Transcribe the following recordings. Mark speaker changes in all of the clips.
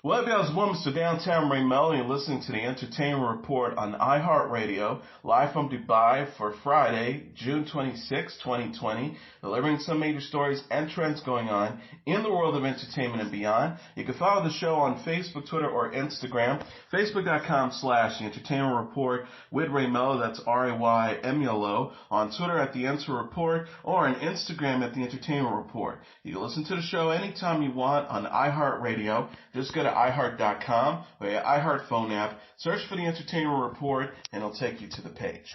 Speaker 1: Well, guys, welcome to Downtown Melo. You're listening to the Entertainment Report on iHeartRadio, live from Dubai for Friday, June 26, 2020, delivering some major stories and trends going on in the world of entertainment and beyond. You can follow the show on Facebook, Twitter, or Instagram. Facebook.com/The Entertainment Report with Ray Melo, that's RAYMELO, on Twitter at The Enter Report, or on Instagram at The Entertainment Report. You can listen to the show anytime you want on iHeartRadio. Just go to iHeart.com or your iHeart phone app, search for The Entertainment Report, and it'll take you to the page.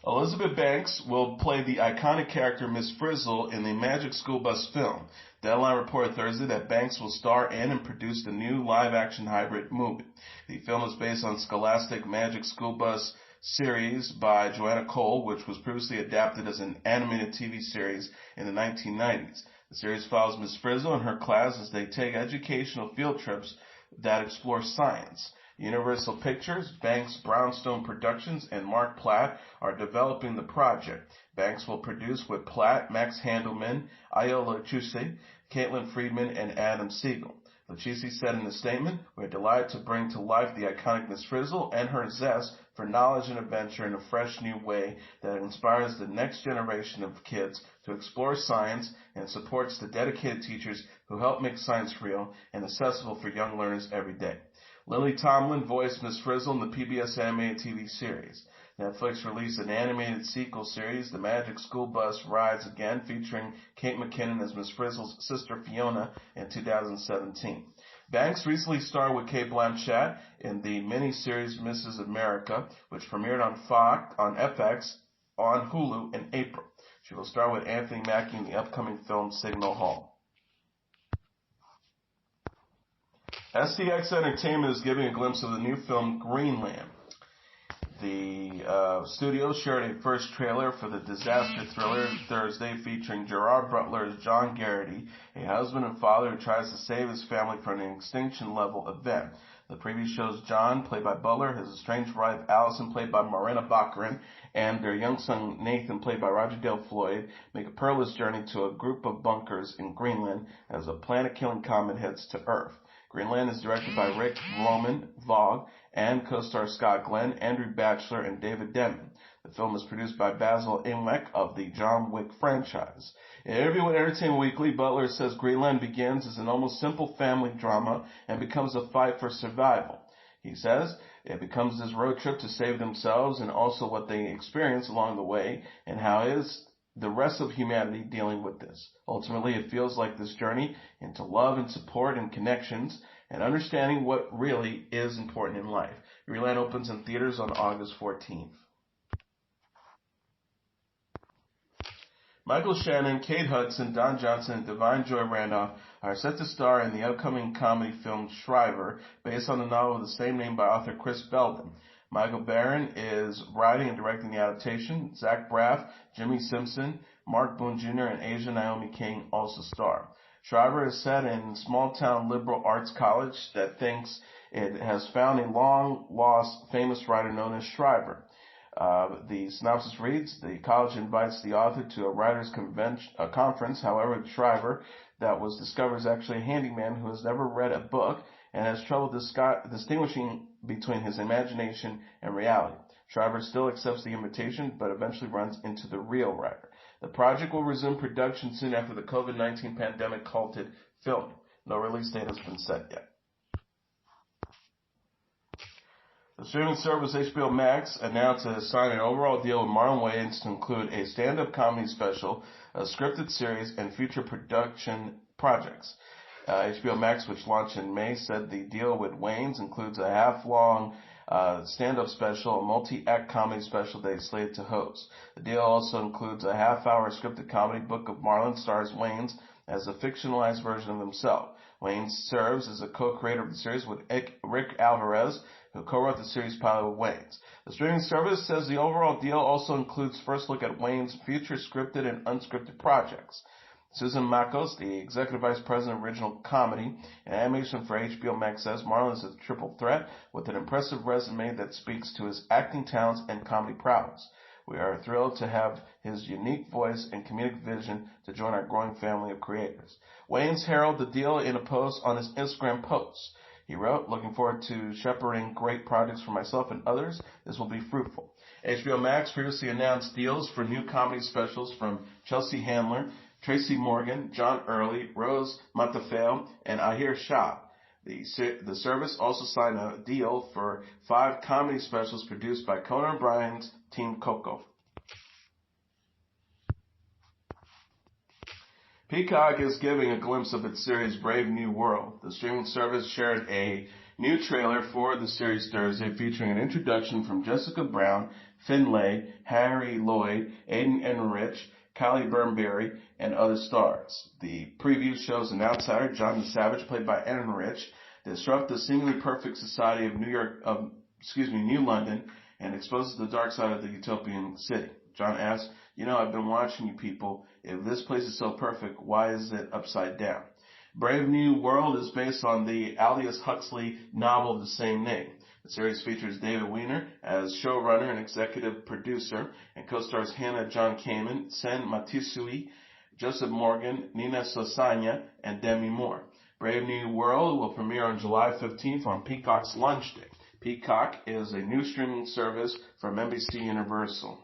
Speaker 1: Elizabeth Banks will play the iconic character Miss Frizzle in the Magic School Bus film. Deadline reported Thursday that Banks will star in and produce the new live-action hybrid movie. The film is based on Scholastic Magic School Bus series by Joanna Cole, which was previously adapted as an animated TV series in the 1990s. The series follows Miss Frizzle and her class as they take educational field trips that explore science. Universal Pictures, Banks Brownstone Productions, and Mark Platt are developing the project. Banks will produce with Platt, Max Handelman, Iola Chuse, Caitlin Friedman, and Adam Siegel. Lucchese said in a statement, "We're delighted to bring to life the iconic Miss Frizzle and her zest for knowledge and adventure in a fresh new way that inspires the next generation of kids to explore science and supports the dedicated teachers who help make science real and accessible for young learners every day." Lily Tomlin voiced Miss Frizzle in the PBS animated TV series. Netflix released an animated sequel series, The Magic School Bus Rides Again, featuring Kate McKinnon as Miss Frizzle's sister Fiona in 2017. Banks recently starred with Cate Blanchett in the miniseries Mrs. America, which premiered on FX on Hulu in April. She will star with Anthony Mackie in the upcoming film Signal Hall. STX Entertainment is giving a glimpse of the new film Greenland. The studio shared a first trailer for the disaster thriller Thursday featuring Gerard Butler as John Garrity, a husband and father who tries to save his family from an extinction-level event. The preview shows John, played by Butler, his estranged wife Allison, played by Morena Baccarin, and their young son Nathan, played by Roger Dale Floyd, make a perilous journey to a group of bunkers in Greenland as a planet-killing comet heads to Earth. Greenland is directed by Rick Roman Vogue and co-star Scott Glenn, Andrew Batchelor, and David Denman. The film is produced by Basil Imleck of the John Wick franchise. In an interview with Entertainment Weekly, Butler says Greenland begins as an almost simple family drama and becomes a fight for survival. He says it becomes this road trip to save themselves and also what they experience along the way and how it is the rest of humanity dealing with this. Ultimately, it feels like this journey into love and support and connections and understanding what really is important in life. Greenland opens in theaters on August 14th. Michael Shannon, Kate Hudson, Don Johnson, and Divine Joy Randolph are set to star in the upcoming comedy film Schriver, based on the novel of the same name by author Chris Belden. Michael Barron is writing and directing the adaptation. Zach Braff, Jimmy Simpson, Mark Boone Jr., and Asia Naomi King also star. Schreiber is set in small-town liberal arts college that thinks it has found a long-lost famous writer known as Schreiber. The synopsis reads, the college invites the author to a writer's conference. However, Schreiber, that was discovered, is actually a handyman who has never read a book and has trouble distinguishing between his imagination and reality. Schreiber still accepts the invitation, but eventually runs into the real writer. The project will resume production soon after the COVID-19 pandemic halted filming. No release date has been set yet. The streaming service HBO Max announced it has signed an overall deal with Marlon Wayans to include a stand-up comedy special, a scripted series, and future production projects. HBO Max, which launched in May, said the deal with Wayans includes a half-long stand-up special, a multi-act comedy special that he's slated to host. The deal also includes a half-hour scripted comedy. Book of Marlon stars Wayans as a fictionalized version of himself. Wayans serves as a co-creator of the series with Rick Alvarez, who co-wrote the series pilot with Wayans. The streaming service says the overall deal also includes first look at Wayans' future scripted and unscripted projects. Susan Makos, the Executive Vice President of Original Comedy and Animation for HBO Max, says Marlon is a triple threat with an impressive resume that speaks to his acting talents and comedy prowess. We are thrilled to have his unique voice and comedic vision to join our growing family of creators. Wayans heralded the deal in a post on his Instagram post. He wrote, "Looking forward to shepherding great projects for myself and others. This will be fruitful." HBO Max previously announced deals for new comedy specials from Chelsea Handler, Tracy Morgan, John Early, Rose Matafeo, and Ahir Shah. The service also signed a deal for 5 comedy specials produced by Conan O'Brien's Team Coco. Peacock is giving a glimpse of its series Brave New World. The streaming service shared a new trailer for the series Thursday featuring an introduction from Jessica Brown, Finlay, Harry Lloyd, Aiden Enrich, Kylie Burnberry, and other stars. The preview shows an outsider, John the Savage, played by Enrich, disrupt the seemingly perfect society of New London, and exposes the dark side of the utopian city. John asks, "I've been watching you people. If this place is so perfect, why is it upside down?" Brave New World is based on the Aldous Huxley novel of the same name. The series features David Weiner as showrunner and executive producer, and co-stars Hannah John Kamen, Sen Matisui, Joseph Morgan, Nina Sosanya, and Demi Moore. Brave New World will premiere on July 15th on Peacock's launch day. Peacock is a new streaming service from NBC Universal.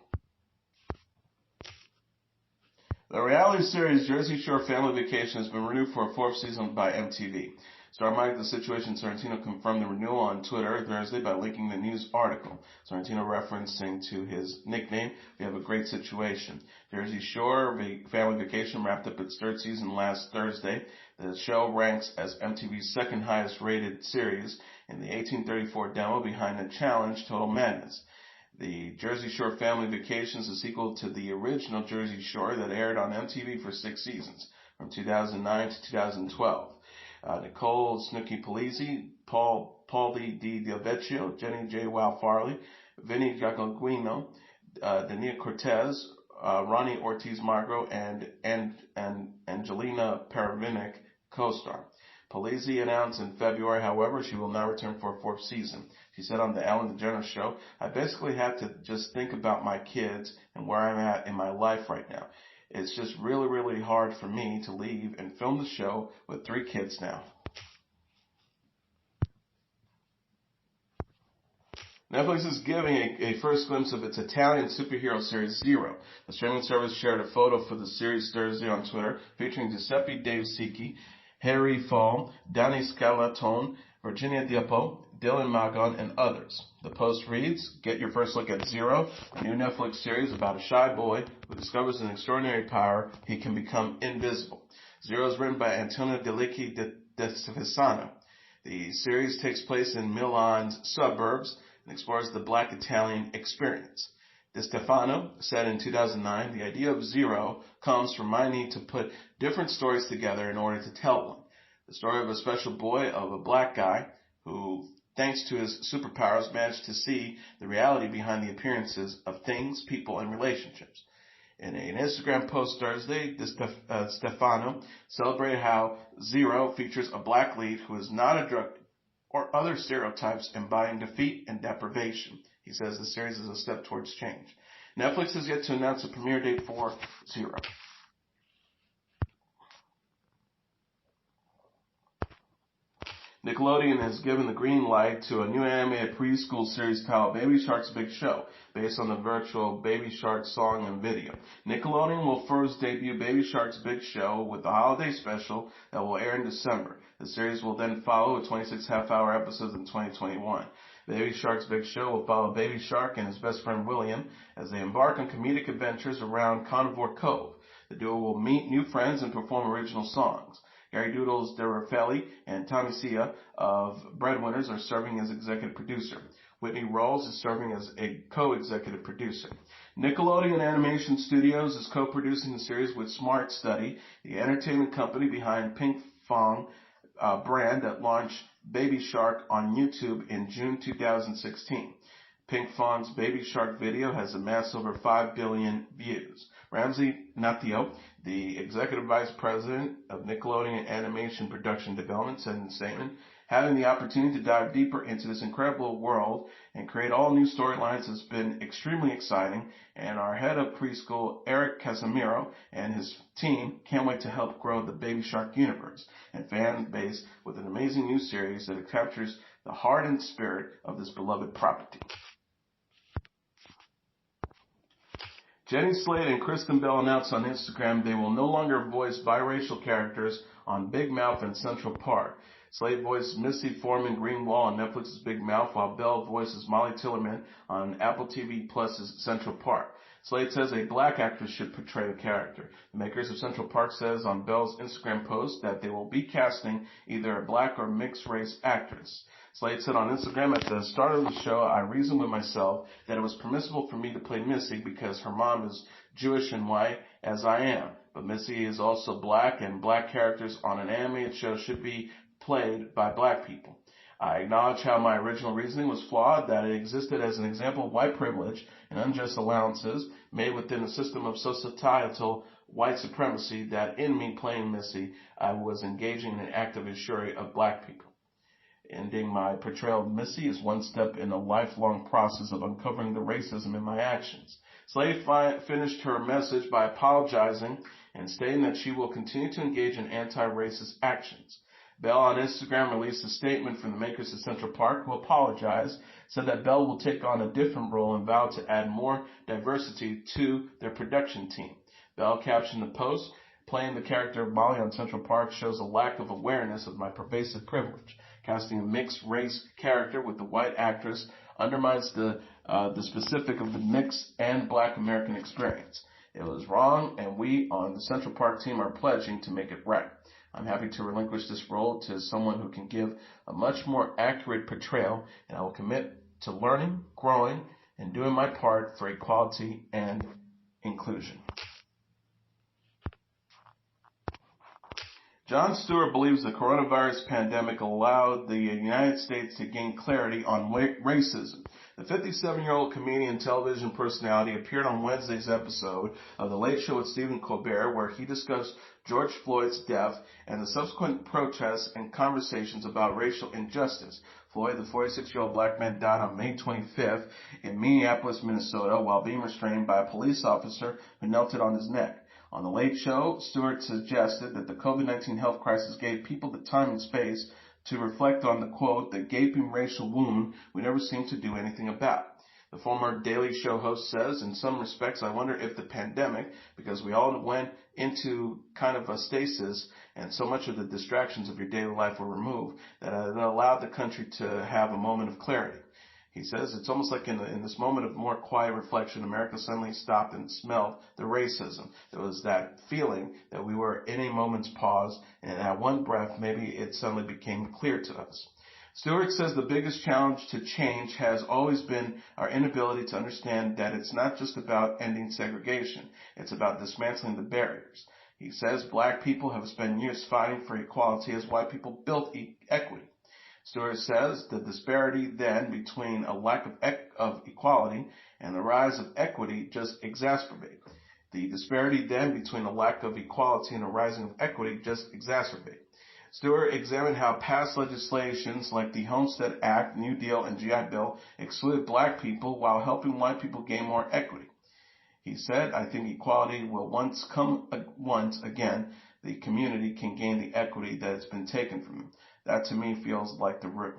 Speaker 1: The reality series Jersey Shore Family Vacation has been renewed for a 4th season by MTV. Star Mike The Situation Sorrentino confirmed the renewal on Twitter Thursday by linking the news article. Sorrentino referencing to his nickname, "We have a great situation." Jersey Shore Family Vacation wrapped up its 3rd season last Thursday. The show ranks as MTV's 2nd highest rated series in the 1834 demo behind the challenge Total Madness. The Jersey Shore Family Vacation is a sequel to the original Jersey Shore that aired on MTV for 6 seasons, from 2009 to 2012. Nicole Snooki Polizzi, Paulie Di Vecchio, Jenny J. Wow Farley, Vinny Giacoguino, Dania Cortez, Ronnie Ortiz Magro, and Angelina Peravinic co-star. Polizzi announced in February, however, she will not return for a 4th season. She said on the Ellen DeGeneres show, "I basically have to just think about my kids and where I'm at in my life right now. It's just really, really hard for me to leave and film the show with 3 kids now." Netflix is giving a first glimpse of its Italian superhero series Zero. The streaming service shared a photo for the series Thursday on Twitter featuring Giuseppe Dave Sicchi, Harry Fall, Danny Scalaton, Virginia Diapo, Dylan Magon, and others. The post reads, "Get your first look at Zero, a new Netflix series about a shy boy who discovers an extraordinary power. He can become invisible." Zero is written by Antonio Delicchi de Stefano. The series takes place in Milan's suburbs and explores the Black Italian experience. De Stefano said in 2009, "The idea of Zero comes from my need to put different stories together in order to tell one. The story of a special boy, of a black guy, who, thanks to his superpowers, managed to see the reality behind the appearances of things, people, and relationships." In an Instagram post Thursday, Stefano celebrated how Zero features a black lead who is not a drug or other stereotypes embodying defeat and deprivation. He says the series is a step towards change. Netflix has yet to announce a premiere date for Zero. Nickelodeon has given the green light to a new animated preschool series titled Baby Shark's Big Show, based on the virtual Baby Shark song and video. Nickelodeon will first debut Baby Shark's Big Show with the holiday special that will air in December. The series will then follow with 26 half-hour episodes in 2021. Baby Shark's Big Show will follow Baby Shark and his best friend William as they embark on comedic adventures around Carnivore Cove. The duo will meet new friends and perform original songs. Gary Doodles DeRaffelli and Tommy Sia of Breadwinners are serving as executive producer. Whitney Rawls is serving as a co-executive producer. Nickelodeon Animation Studios is co-producing the series with Smart Study, the entertainment company behind Pink Fong brand that launched Baby Shark on YouTube in June 2016. Pink Fong's Baby Shark video has amassed over 5 billion views. Ramsey Natio, the executive vice president of Nickelodeon Animation Production Development, said in a statement, "Having the opportunity to dive deeper into this incredible world and create all new storylines has been extremely exciting, and our head of preschool, Eric Casimiro, and his team can't wait to help grow the Baby Shark universe and fan base with an amazing new series that captures the heart and spirit of this beloved property." Jenny Slate and Kristen Bell announced on Instagram they will no longer voice biracial characters on Big Mouth and Central Park. Slate voiced Missy Foreman Greenwald on Netflix's Big Mouth, while Bell voices Molly Tillerman on Apple TV Plus's Central Park. Slate says a black actress should portray the character. The makers of Central Park says on Bell's Instagram post that they will be casting either a black or mixed race actress. Slate said on Instagram, "At the start of the show, I reasoned with myself that it was permissible for me to play Missy because her mom is Jewish and white, as I am. But Missy is also black, and black characters on an animated show should be played by black people. I acknowledge how my original reasoning was flawed, that it existed as an example of white privilege and unjust allowances made within a system of societal white supremacy, that in me playing Missy, I was engaging in an act of injury of black people. Ending my portrayal of Missy is one step in a lifelong process of uncovering the racism in my actions." Slate finished her message by apologizing and stating that she will continue to engage in anti-racist actions. Bell on Instagram released a statement from the makers of Central Park, who apologized, said that Bell will take on a different role and vowed to add more diversity to their production team. Bell captioned the post, "Playing the character of Molly on Central Park shows a lack of awareness of my pervasive privilege. Casting a mixed race character with a white actress undermines the specific of the mixed and black American experience. It was wrong, and we on the Central Park team are pledging to make it right. I'm happy to relinquish this role to someone who can give a much more accurate portrayal, and I will commit to learning, growing, and doing my part for equality and inclusion." Jon Stewart believes the coronavirus pandemic allowed the United States to gain clarity on racism. The 57-year-old comedian and television personality appeared on Wednesday's episode of The Late Show with Stephen Colbert, where he discussed George Floyd's death and the subsequent protests and conversations about racial injustice. Floyd, the 46-year-old black man, died on May 25th in Minneapolis, Minnesota, while being restrained by a police officer who knelt on his neck. On The Late Show, Stewart suggested that the COVID-19 health crisis gave people the time and space to reflect on the, quote, "the gaping racial wound we never seem to do anything about." The former Daily Show host says, "In some respects, I wonder if the pandemic, because we all went into kind of a stasis and so much of the distractions of your daily life were removed, that it allowed the country to have a moment of clarity." He says, "It's almost like in this moment of more quiet reflection, America suddenly stopped and smelled the racism. There was that feeling that we were in a moment's pause, and at one breath, maybe it suddenly became clear to us." Stewart says the biggest challenge to change has always been our inability to understand that it's not just about ending segregation. It's about dismantling the barriers. He says black people have spent years fighting for equality as white people built equity. Stewart says the disparity then between a lack of equality and the rise of equity just exacerbate. The disparity then between a lack of equality and a rising of equity just exacerbate. Stewart examined how past legislations like the Homestead Act, New Deal, and GI Bill excluded black people while helping white people gain more equity. He said, "I think equality will once again, the community can gain the equity that has been taken from them. That to me feels like the root."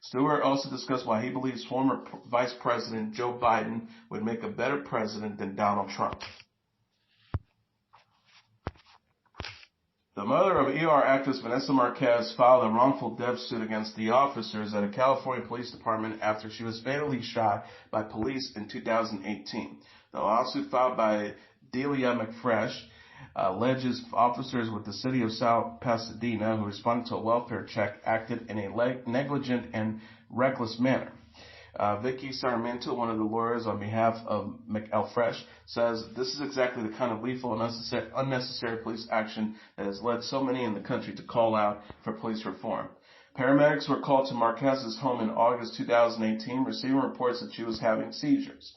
Speaker 1: Stewart also discussed why he believes former Vice President Joe Biden would make a better president than Donald Trump. The mother of ER actress Vanessa Marquez filed a wrongful death suit against the officers at a California police department after she was fatally shot by police in 2018. The lawsuit filed by Delia McFresh alleges officers with the city of South Pasadena who responded to a welfare check acted in a negligent and reckless manner. Vicky Sarmiento, one of the lawyers on behalf of McFresh, says this is exactly the kind of lethal and unnecessary police action that has led so many in the country to call out for police reform. Paramedics were called to Marquez's home in August 2018, receiving reports that she was having seizures.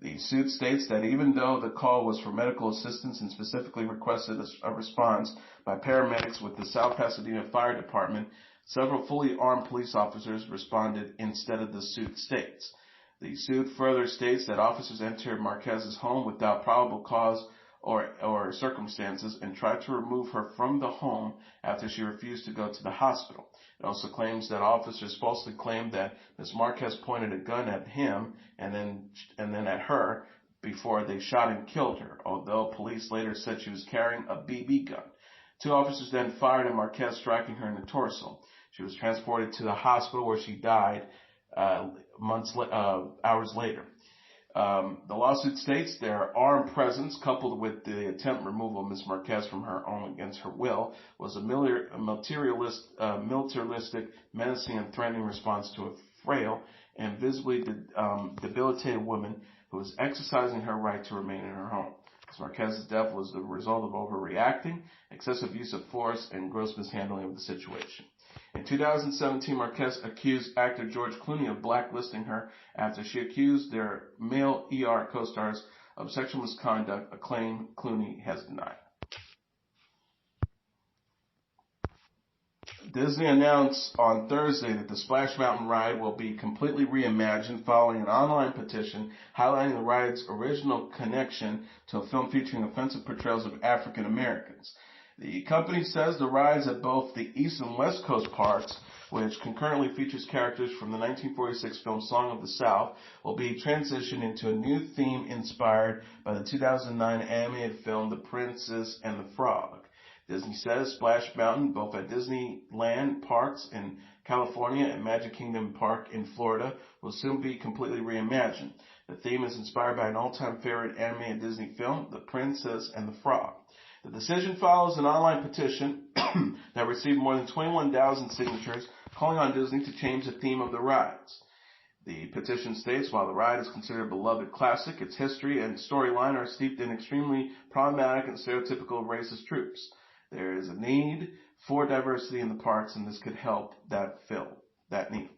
Speaker 1: The suit states that even though the call was for medical assistance and specifically requested a response by paramedics with the South Pasadena Fire Department, several fully armed police officers responded instead of the suit states. The suit further states that officers entered Marquez's home without probable cause or circumstances and tried to remove her from the home after she refused to go to the hospital. It also claims that officers falsely claimed that Ms. Marquez pointed a gun at him and then at her before they shot and killed her, although police later said she was carrying a BB gun. Two officers then fired at Marquez, striking her in the torso. She was transported to the hospital where she died hours later. The lawsuit states their armed presence, coupled with the attempt removal of Ms. Marquez from her home against her will, was a militaristic, menacing, and threatening response to a frail and visibly debilitated woman who was exercising her right to remain in her home. Ms. Marquez's death was the result of overreacting, excessive use of force, and gross mishandling of the situation. In 2017, Marquez accused actor George Clooney of blacklisting her after she accused their male ER co-stars of sexual misconduct, a claim Clooney has denied. Disney announced on Thursday that the Splash Mountain ride will be completely reimagined following an online petition highlighting the ride's original connection to a film featuring offensive portrayals of African Americans. The company says the rides at both the East and West Coast parks, which concurrently features characters from the 1946 film Song of the South, will be transitioned into a new theme inspired by the 2009 animated film The Princess and the Frog. Disney says Splash Mountain, both at Disneyland parks in California and Magic Kingdom Park in Florida, will soon be completely reimagined. The theme is inspired by an all-time favorite animated Disney film, The Princess and the Frog. The decision follows an online petition that received more than 21,000 signatures calling on Disney to change the theme of the rides. The petition states, while the ride is considered a beloved classic, its history and storyline are steeped in extremely problematic and stereotypical racist tropes. There is a need for diversity in the parks, and this could help fill that need.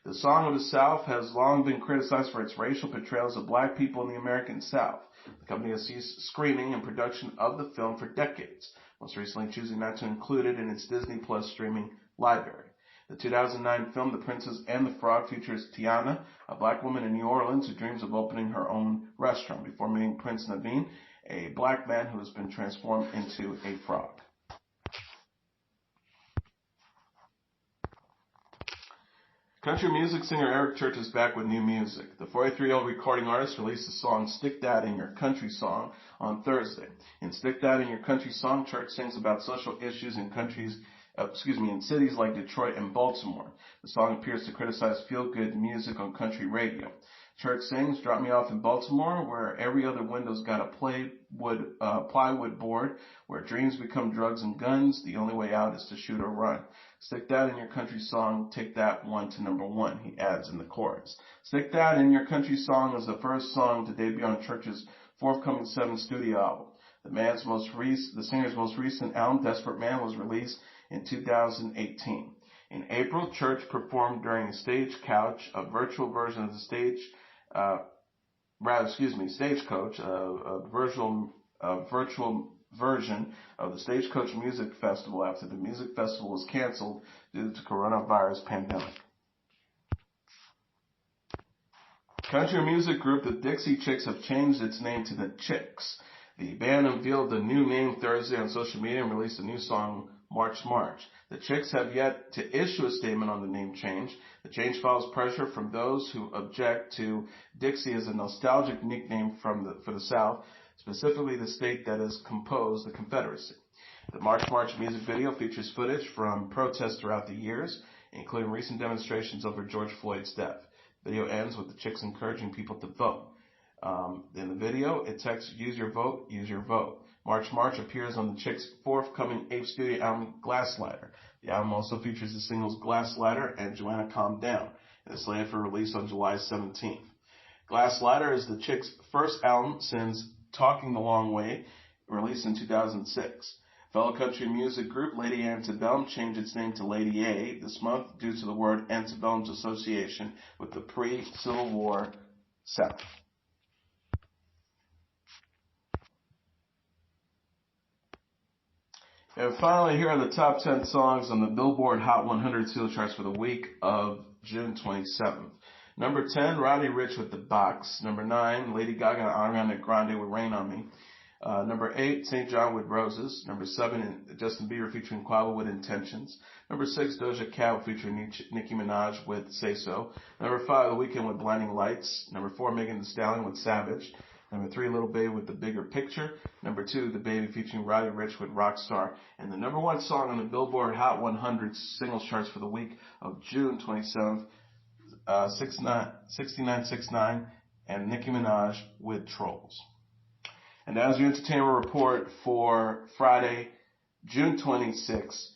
Speaker 1: The Song of the South has long been criticized for its racial portrayals of black people in the American South. The company has ceased screening and production of the film for decades, most recently choosing not to include it in its Disney Plus streaming library. The 2009 film The Princess and the Frog features Tiana, a black woman in New Orleans who dreams of opening her own restaurant before meeting Prince Naveen, a black man who has been transformed into a frog. Country music singer Eric Church is back with new music. The 43-year-old recording artist released the song Stick That in Your Country Song on Thursday. In Stick That in Your Country Song, Church sings about social issues in cities like Detroit and Baltimore. The song appears to criticize feel-good music on country radio. Church sings, "Drop me off in Baltimore, where every other window's got a plywood board, where dreams become drugs and guns. The only way out is to shoot or run. Stick that in your country song, take that one to number one," he adds in the chorus. Stick That in Your Country Song is the first song to debut on Church's forthcoming 7th studio album. The singer's most recent album, Desperate Man, was released in 2018. In April, Church performed during a Stagecoach, a virtual version of the Stagecoach, a virtual version of the Stagecoach Music Festival after the music festival was canceled due to the coronavirus pandemic. Country music group the Dixie Chicks have changed its name to the Chicks. The band unveiled the new name Thursday on social media and released a new song, March March. The Chicks have yet to issue a statement on the name change. The change follows pressure from those who object to Dixie as a nostalgic nickname for the South, specifically the state that has composed the Confederacy. The March March music video features footage from protests throughout the years, including recent demonstrations over George Floyd's death. The video ends with the Chicks encouraging people to vote. In the video, it texts, "Use your vote, use your vote." March March appears on the Chicks' forthcoming 8th studio album, Glasslighter. The album also features the singles Glasslighter and Joanna Calm Down, and is slated for release on July 17th. Glasslighter is the Chicks' first album since Talking the Long Way, released in 2006. Fellow country music group Lady Antebellum changed its name to Lady A this month due to the word antebellum's association with the pre-Civil War South. And finally, here are the top 10 songs on the Billboard Hot 100 single charts for the week of June 27th. Number 10, Roddy Ricch with The Box. Number 9, Lady Gaga and Ariana Grande with Rain on Me. Number 8, St. John with Roses. Number 7, Justin Bieber featuring Quavo with Intentions. Number 6, Doja Cat featuring Nicki Minaj with Say So. Number 5, The Weeknd with Blinding Lights. Number 4, Megan Thee Stallion with Savage. Number 3, Lil Baby with The Bigger Picture. Number 2, The Baby featuring Roddy Ricch with Rockstar. And the number 1 song on the Billboard Hot 100 singles charts for the week of June 27th, 6969 and Nicki Minaj with Trolls. And that was your entertainment report for Friday, June 26,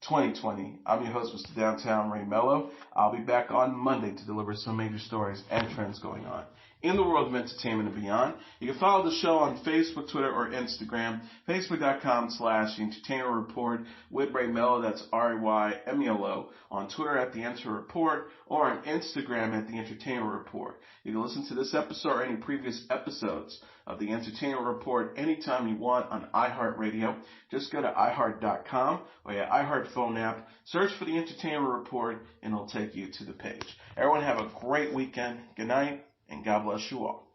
Speaker 1: 2020. I'm your host, Mr. Downtown Ray Melo. I'll be back on Monday to deliver some major stories and trends going on in the world of entertainment and beyond. You can follow the show on Facebook, Twitter, or Instagram. Facebook.com/Entertainment Report with Ray Melo. That's RAYMELO. On Twitter at The Enter Report, or on Instagram at The Entertainment Report. You can listen to this episode or any previous episodes of The Entertainment Report anytime you want on iHeartRadio. Just go to iHeart.com or your iHeart phone app, search for The Entertainment Report, and it'll take you to the page. Everyone have a great weekend. Good night, and God bless you all.